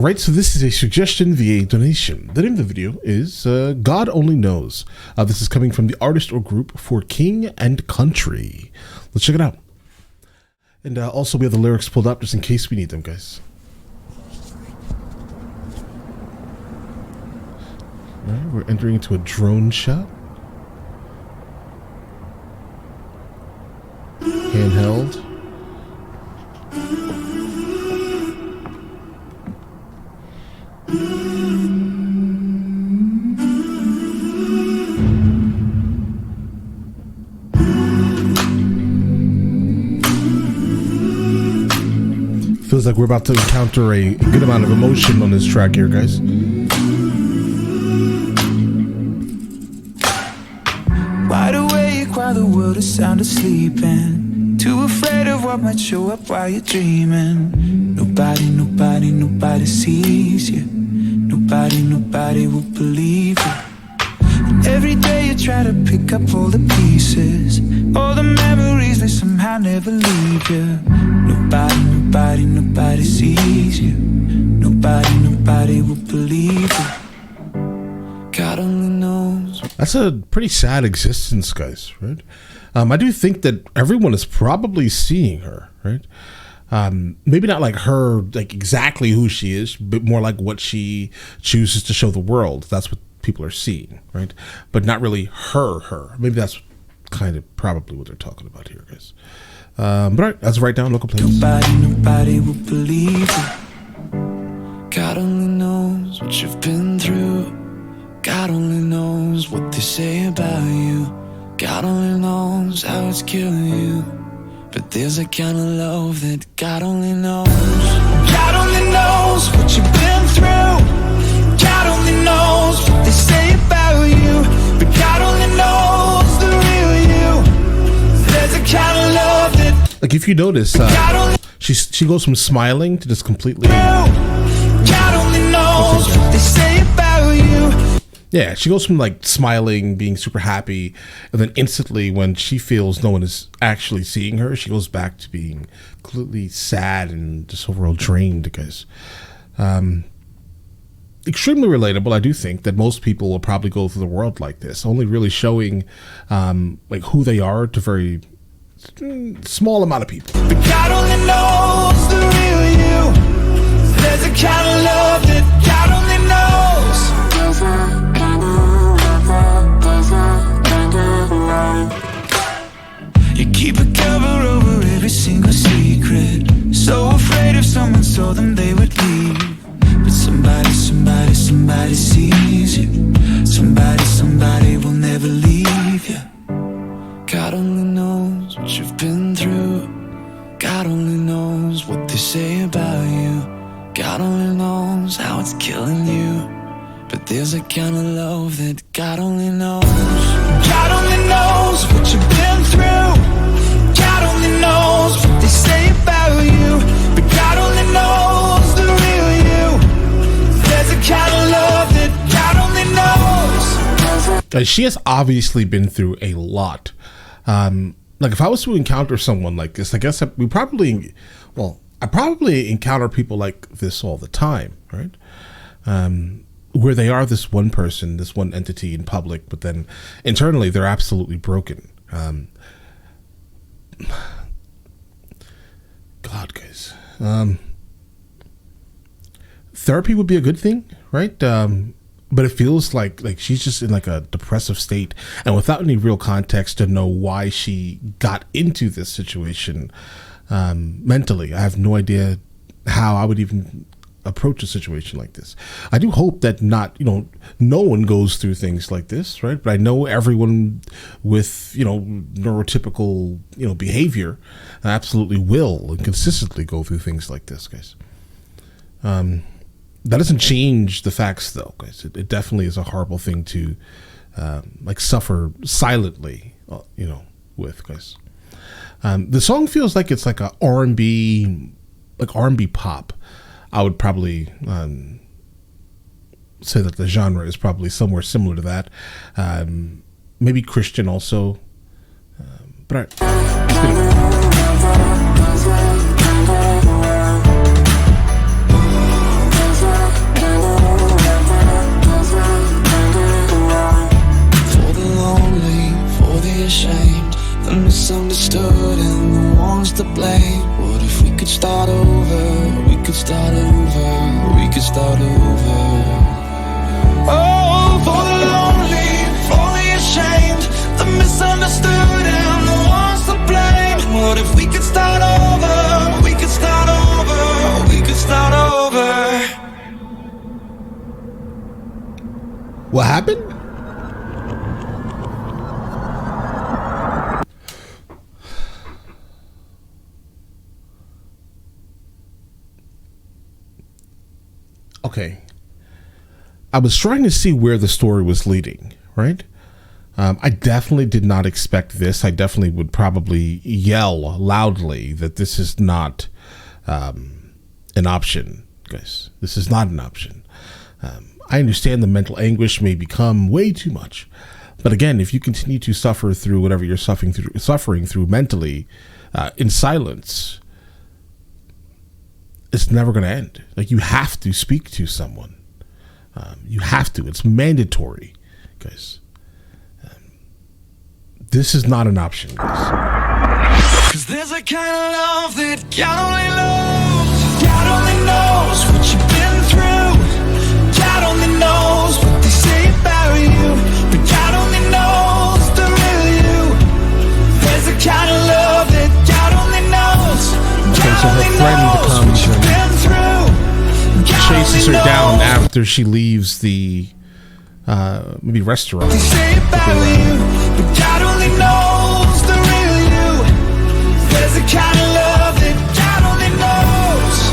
Right, so this is a suggestion via donation. The name of the video is God Only Knows. This is coming from the artist or group For King and Country. Let's check it out. And also we have the lyrics pulled up just in case we need them, guys. All right, we're entering into a drone shot. Handheld. Feels like we're about to encounter a good amount of emotion on this track here, guys. Wide awake while the world is sound asleep, and too afraid of what might show up while you're dreaming. Nobody sees you. Nobody will believe you. And every day you try to pick up all the pieces, all the memories, they somehow never leave you. Nobody sees you. Nobody will believe you. God only knows. That's a pretty sad existence, guys, right? I do think that everyone is probably seeing her, right? Maybe not like her, like exactly who she is, but more like what she chooses to show the world. That's what people are seeing, right? But not really her. Maybe that's kind of probably what they're talking about here, guys. But all right, let's write down local plays. Nobody will believe you. God only knows what you've been through. God only knows what they say about you. God only knows how it's killing you. But there's a kind of love that God only knows. God only knows what you've been through. God only knows what they say about you. But God only knows the real you. There's a kind of love that, like, if you notice, she goes from smiling to just completely. God only knows what they say about you. Yeah, she goes from like smiling, being super happy, and then instantly when she feels no one is actually seeing her, she goes back to being completely sad and just overall drained, guys. Extremely relatable. I do think that most people will probably go through the world like this, only really showing like who they are to very small amount of people. But God only knows the real you. There's a kind of love that God only knows. You keep a cover over every single secret, so afraid if someone saw them they would leave. But somebody sees you. Somebody will never leave you. God only knows what you've been through. God only knows what they say about you. God only knows how it's killing you. But there's a kind of love that God only knows. God only knows what you've been through. God only knows what they say about you. But God only knows the real you. There's a kind of love that God only knows. She has obviously been through a lot. Like if I was to encounter someone like this, I guess I probably encounter people like this all the time, right? Where they are this one person, this one entity in public, but then internally they're absolutely broken. God, guys. Therapy would be a good thing, right? But it feels like she's just in like a depressive state, and without any real context to know why she got into this situation mentally. I have no idea how I would even approach a situation like this. I do hope that no one goes through things like this, right? But I know everyone with, neurotypical, behavior absolutely will and consistently go through things like this, guys. That doesn't change the facts, though, guys. It definitely is a horrible thing to suffer silently, with, guys. The song feels like it's like a R&B pop. I would probably say that the genre is probably somewhere similar to that. Maybe Christian also. But all right, let's get it. What happened? Okay. I was trying to see where the story was leading, right? I definitely did not expect this. I definitely would probably yell loudly that this is not an option, guys. This is not an option. I understand the mental anguish may become way too much. But again, if you continue to suffer through whatever you're suffering through mentally in silence, it's never going to end. Like, you have to speak to someone. You have to. It's mandatory, guys. This is not an option, guys. 'Cause there's a kind of love that God only knows. God only knows what you've been through. God only knows what they say about you. But God only knows the real you. There's a kind of love that God only knows. Okay, so her friend comes and chases her down after she leaves the maybe restaurant. They say about you, but God only knows the real you. There's a kind of love that God only knows.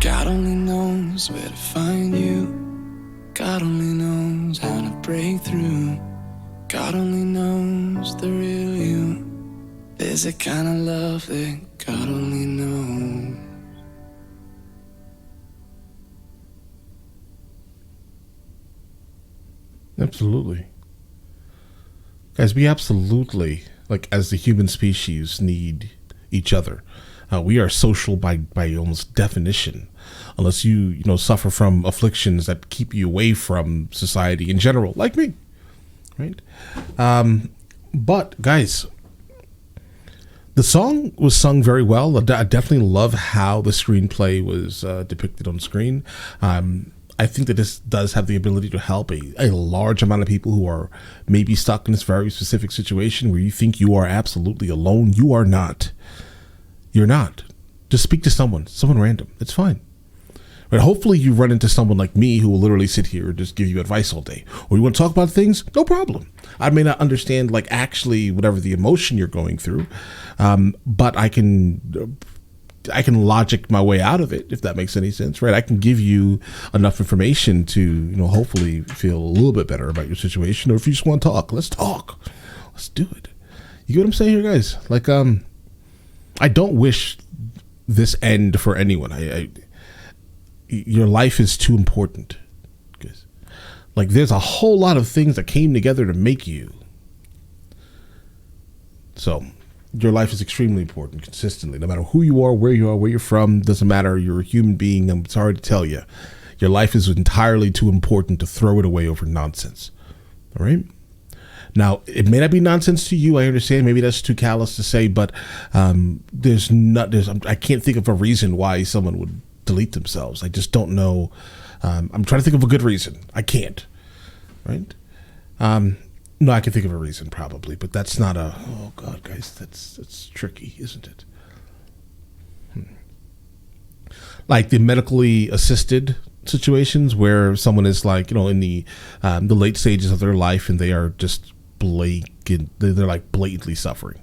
God only knows where to find you. God only knows how to break through. God only knows the real you. There's a kind of love that God only knows. Absolutely. Guys, we absolutely, like, as the human species, need each other. We are social by almost definition, unless you suffer from afflictions that keep you away from society in general, like me, right? But guys, the song was sung very well. I definitely love how the screenplay was depicted on screen. I think that this does have the ability to help a large amount of people who are maybe stuck in this very specific situation where you think you are absolutely alone. You are not. You're not. Just speak to someone random. It's fine. Right? Hopefully you run into someone like me who will literally sit here and just give you advice all day. Or you want to talk about things? No problem. I may not understand, like, actually whatever the emotion you're going through, but I can logic my way out of it, if that makes any sense, right? I can give you enough information to, hopefully feel a little bit better about your situation. Or if you just want to talk, let's talk. Let's do it. You get what I'm saying here, guys? Like, I don't wish this end for anyone. Your life is too important. Like, there's a whole lot of things that came together to make you. So your life is extremely important consistently, no matter who you are, where you're from, doesn't matter. You're a human being. I'm sorry to tell you, your life is entirely too important to throw it away over nonsense. All right. Now, it may not be nonsense to you. I understand. Maybe that's too callous to say, but I can't think of a reason why someone would delete themselves. I just don't know. I'm trying to think of a good reason. I can't. Right? No, I can think of a reason probably, but that's not a. Oh God, guys, that's tricky, isn't it? Like the medically assisted situations where someone is like, in the late stages of their life and they are just blatant. They're like blatantly suffering.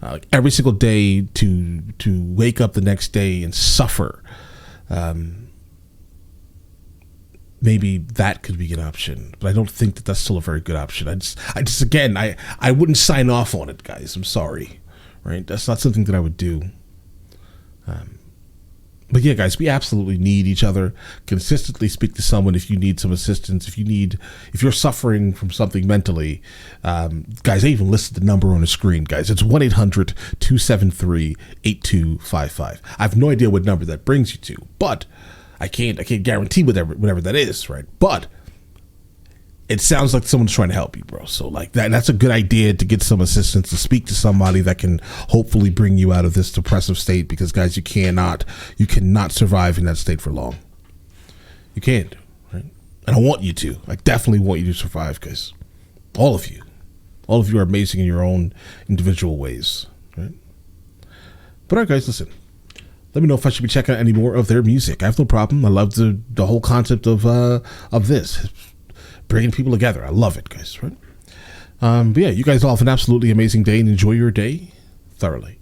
Like every single day to wake up the next day and suffer. Maybe that could be an option, but I don't think that that's still a very good option. I just again, I wouldn't sign off on it, guys. I'm sorry, right? That's not something that I would do. But yeah, guys, we absolutely need each other. Consistently speak to someone if you need some assistance. If you're suffering from something mentally, guys, I even listed the number on the screen, guys. It's 1-800-273-8255. I have no idea what number that brings you to, but I can't guarantee whatever that is, right? But it sounds like someone's trying to help you, bro. So like that's a good idea to get some assistance, to speak to somebody that can hopefully bring you out of this depressive state, because guys, you cannot survive in that state for long. You can't, right? And I want you to. I definitely want you to survive, guys. All of you, All of you are amazing in your own individual ways, right? But all right, guys, listen. Let me know if I should be checking out any more of their music. I have no problem. I love the whole concept of this, bringing people together. I love it, guys, right? But yeah, you guys all have an absolutely amazing day and enjoy your day thoroughly.